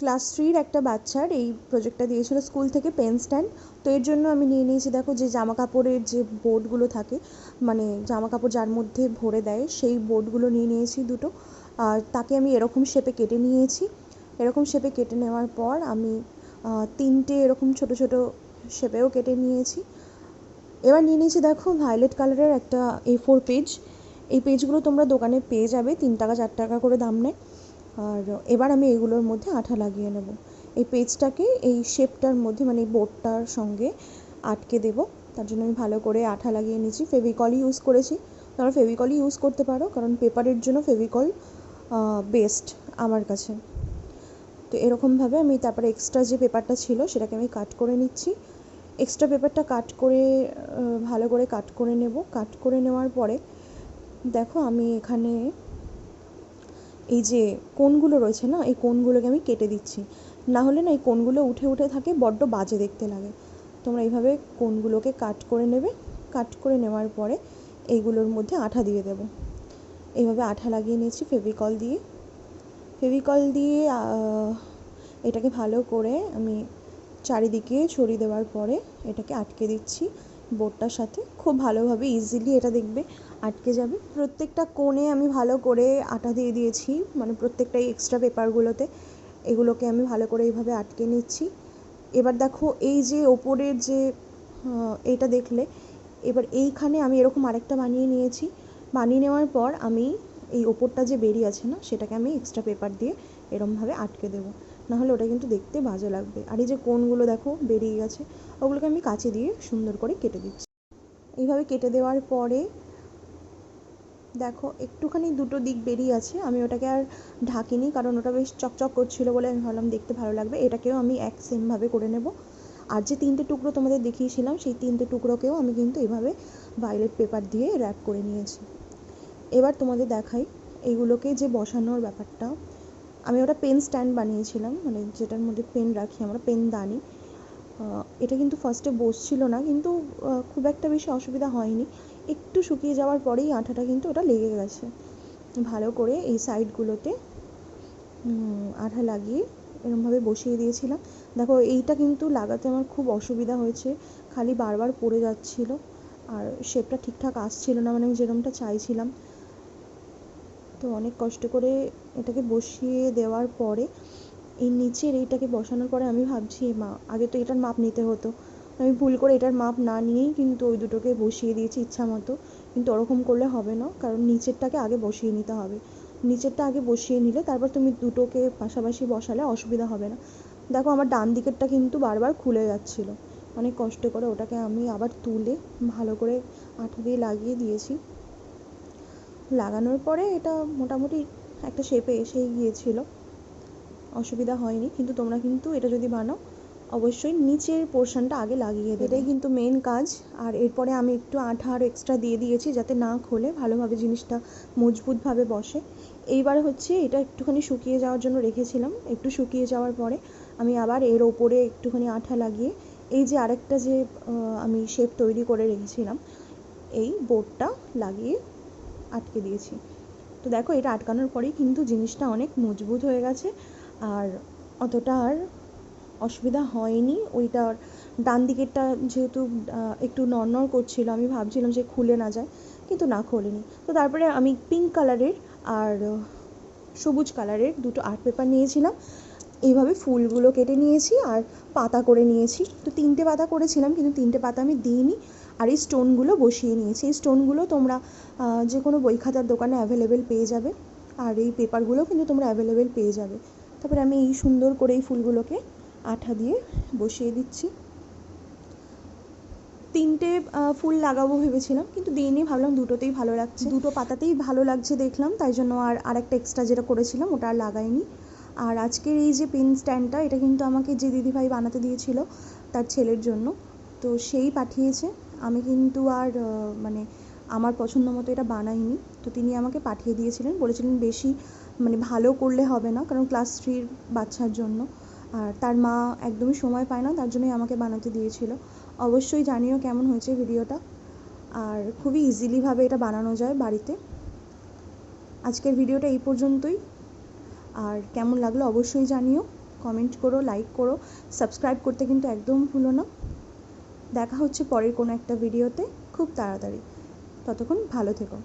Class 3-র একটা বাচ্চার এই প্রজেক্টটা দিয়েছিল স্কুল থেকে, পেন স্ট্যান্ড। তো এর জন্য আমি নিয়ে নিয়েছি, দেখো যে জামা কাপড়ের যে বোর্ডগুলো থাকে, মানে জামা কাপড় যার মধ্যে ভরে দেয় সেই বোর্ডগুলো নিয়ে নিয়েছি দুটো। আর তাকে আমি এরকম শেপে কেটে নিয়েছি। এরকম শেপে কেটে নেওয়ার পর আমি 3টে এরকম ছোট ছোট শেপেও কেটে নিয়েছি। এবার নিয়ে নিয়েছি দেখো ভায়োলেট কালারের একটা A4 পেজ। এই পেজগুলো তোমরা দোকানে পেয়ে যাবে, 3 টাকা 4 টাকা করে দাম নেয়। আর এবার আমি এগুলোর মধ্যে আঠা লাগিয়ে নেব। এই পেজটাকে এই শেপটার মধ্যে, মানে এই বোর্ডটার সঙ্গে আটকে দেব। তার জন্য আমি ভালো করে আঠা লাগিয়ে নিয়েছি। ফেভিকল ইউজ করেছি, তোমরা ফেভিকলই ইউজ করতে পারো, কারণ পেপারের জন্য ফেভিকল বেস্ট আমার কাছে। তো এরকমভাবে আমি তারপরে এক্সট্রা যে পেপারটা ছিল সেটাকে আমি কাট করে নিচ্ছি। এক্সট্রা পেপারটা কাট করে ভালো করে কাট করে নেব। কাট করে নেওয়ার পরে দেখো আমি এখানে এই যে কোণগুলো রয়েছে না, এই কোণগুলোকে আমি কেটে দিচ্ছি। না হলে না এই কোণগুলো উঠে উঠে থাকে, বড্ড বাজে দেখতে লাগে। তোমরা এইভাবে কোণগুলোকে কাট করে নেবে। কাট করে নেওয়ার পরে এইগুলোর মধ্যে আঠা দিয়ে দেব। এইভাবে আঠা লাগিয়ে নিয়েছি ফেভিকল দিয়ে। ফেভিকল দিয়ে এটাকে ভালো করে আমি চারিদিকে ছড়িয়ে দেওয়ার পরে এটাকে আটকে দিচ্ছি বোর্ডটার সাথে। খুব ভালোভাবে ইজিলি এটা দেখবে আটকে যাবে। প্রত্যেকটা কোণে আমি ভালো করে আটা দিয়ে দিয়েছি, মানে প্রত্যেকটা এক্সট্রা পেপারগুলোতে। এগুলোকে আমি ভালো করে এইভাবে আটকে নিচ্ছি। এবার দেখো এই যে ওপরের যে এটা দেখলে, এবার এইখানে আমি এরকম আরেকটা বানিয়ে নিয়েছি। বানিয়ে নেওয়ার পর আমি এই ওপরটা যে বেরিয়ে আছে না, সেটাকে আমি এক্সট্রা পেপার দিয়ে এরমভাবে আটকে দেবো, নাহলে ওটা কিন্তু দেখতে বাজে লাগবে। আর এই যে কোণগুলো দেখো বেরিয়ে গেছে, ওগুলোকে আমি কাঁচি দিয়ে সুন্দর করে কেটে দিচ্ছি। এইভাবে কেটে দেওয়ার পরে দেখো একটুখানি দুটো দিক বেরিয়ে আছে, আমি ওটাকে আর ঢাকিনি, কারণ ওটা বেশ চকচক করছিল বলে আমি ভাবলাম দেখতে ভালো লাগবে। এটাকেও আমি এক সেমভাবে করে নেব। আর যে 3টে টুকরো তোমাদের দেখিয়েছিলাম, সেই 3টে টুকরোকেও আমি কিন্তু এইভাবে ভায়োলেট পেপার দিয়ে র্যাপ করে নিয়েছি। এবার তোমাদের দেখাই এইগুলোকে যে বসানোর ব্যাপারটা। আমি ওটা পেন স্ট্যান্ড বানিয়েছিলাম, মানে যেটার মধ্যে পেন রাখি আমরা, পেনদানি। এটা কিন্তু ফার্স্টে বসছিল না, কিন্তু খুব একটা বেশি অসুবিধা হয়নি। একটু শুকিয়ে যাওয়ার পরেই আঠাটা কিন্তু ওটা লেগে গেছে। ভালো করে এই সাইডগুলোতে আঠা লাগিয়ে এরমভাবে বসিয়ে দিয়েছিলাম। দেখো এইটা কিন্তু লাগাতে আমার খুব অসুবিধা হয়েছে, খালি বারবার পড়ে যাচ্ছিলো, আর শেপটা ঠিকঠাক আসছিল না, মানে আমি যেরকমটা চাইছিলাম। তো অনেক কষ্ট করে এটাকে বসিয়ে দেওয়ার পরে এই নিচের এইটাকে বসানোর পরে আমি ভাবছি আগে তো এটার মাপ নিতে হতো। আমি ভুল করে এটার মাপ না নিয়েই কিন্তু ওই দুটোকে বসিয়ে দিয়েছি ইচ্ছা মতো। কিন্তু ওরকম করলে হবে না, কারণ নিচেরটাকে আগে বসিয়ে নিতে হবে। নিচেরটা আগে বসিয়ে নিলে তারপর তুমি দুটোকে পাশাপাশি বসালে অসুবিধা হবে না। দেখো আমার ডান দিকেরটা কিন্তু বারবার খুলে যাচ্ছিলো। অনেক কষ্ট করে ওটাকে আমি আবার তুলে ভালো করে আঠা দিয়ে লাগিয়ে দিয়েছি। লাগানোর পরে এটা মোটামুটি একটা শেপে এসেই গিয়েছিলো, অসুবিধা হয়নি। কিন্তু তোমরা কিন্তু এটা যদি বানাও অবশ্যই নিচের পোর্শনটা আগে লাগিয়ে দেবে, এটাই কিন্তু মেন কাজ। আর এরপরে আমি একটু আঠা আরও এক্সট্রা দিয়ে দিয়েছি, যাতে না খোলে, ভালোভাবে জিনিসটা মজবুতভাবে বসে। এইবার হচ্ছে এটা একটুখানি শুকিয়ে যাওয়ার জন্য রেখেছিলাম। একটু শুকিয়ে যাওয়ার পরে আমি আবার এর ওপরে একটুখানি আঠা লাগিয়ে এই যে আরেকটা যে আমি শেপ তৈরি করে রেখেছিলাম, এই বোর্ডটা লাগিয়ে আটকে দিয়েছি। তো দেখো এটা আটকানোর পরেই কিন্তু জিনিসটা অনেক মজবুত হয়ে গেছে, আর অতটা আর অসুবিধা হয়নি। ওইটার ডান দিকেরটা যেহেতু একটু নড়নড় করছিল, আমি ভাবছিলাম যে খুলে না যায়, কিন্তু না খোলেনি। তো তারপরে আমি পিঙ্ক কালারের আর সবুজ কালারের দুটো আর্ট পেপার নিয়েছিলাম। এইভাবে ফুলগুলো কেটে নিয়েছি আর পাতা করে নিয়েছি। তো 3টে পাতা করেছিলাম, কিন্তু 3টে পাতা আমি দিইনি। আর এই স্টোনগুলো বসিয়ে নিয়েছি। এই স্টোনগুলো তোমরা যে কোনো বই খাতার দোকানে অ্যাভেলেবেল পেয়ে যাবে, আর এই পেপারগুলোও কিন্তু তোমরা অ্যাভেলেবেল পেয়ে যাবে। তারপরে আমি এই সুন্দর করে এই ফুলগুলোকে আঠা দিয়ে বসিয়ে দিচ্ছি। 3টে ফুল লাগাবো ভেবেছিলাম, কিন্তু দিইনি, ভাবলাম দুটোতেই ভালো লাগছে, দুটো পাতাতেই ভালো লাগছে দেখলাম, তাই জন্য আর আরেকটা এক্সট্রা যেটা করেছিলাম ওটা আর লাগাইনি। আর আজকের এই যে পেন স্ট্যান্ডটা, এটা কিন্তু আমাকে যে দিদিভাই বানাতে দিয়েছিল তার ছেলের জন্য, তো সেই পাঠিয়েছে। আমি কিন্তু আর মানে আমার পছন্দ মতো এটা বানাইনি। তো তিনি আমাকে পাঠিয়ে দিয়েছিলেন, বলেছিলেন বেশি মানে ভালো করলে হবে না, কারণ ক্লাস 3-র বাচ্চার জন্য। আর তার মা একদমই সময় পায় না, তার জন্যই আমাকে বানাতে দিয়েছিল। অবশ্যই জানিও কেমন হয়েছে ভিডিওটা। আর খুবই ইজিলিভাবে এটা বানানো যায় বাড়িতে। আজকের ভিডিওটা এই পর্যন্তই, আর কেমন লাগলো অবশ্যই জানিও। কমেন্ট করো, লাইক করো, সাবস্ক্রাইব করতে কিন্তু একদম ভুলো না। দেখা হচ্ছে পরের কোনো একটা ভিডিওতে খুব তাড়াতাড়ি। ততক্ষণ ভালো থেকো।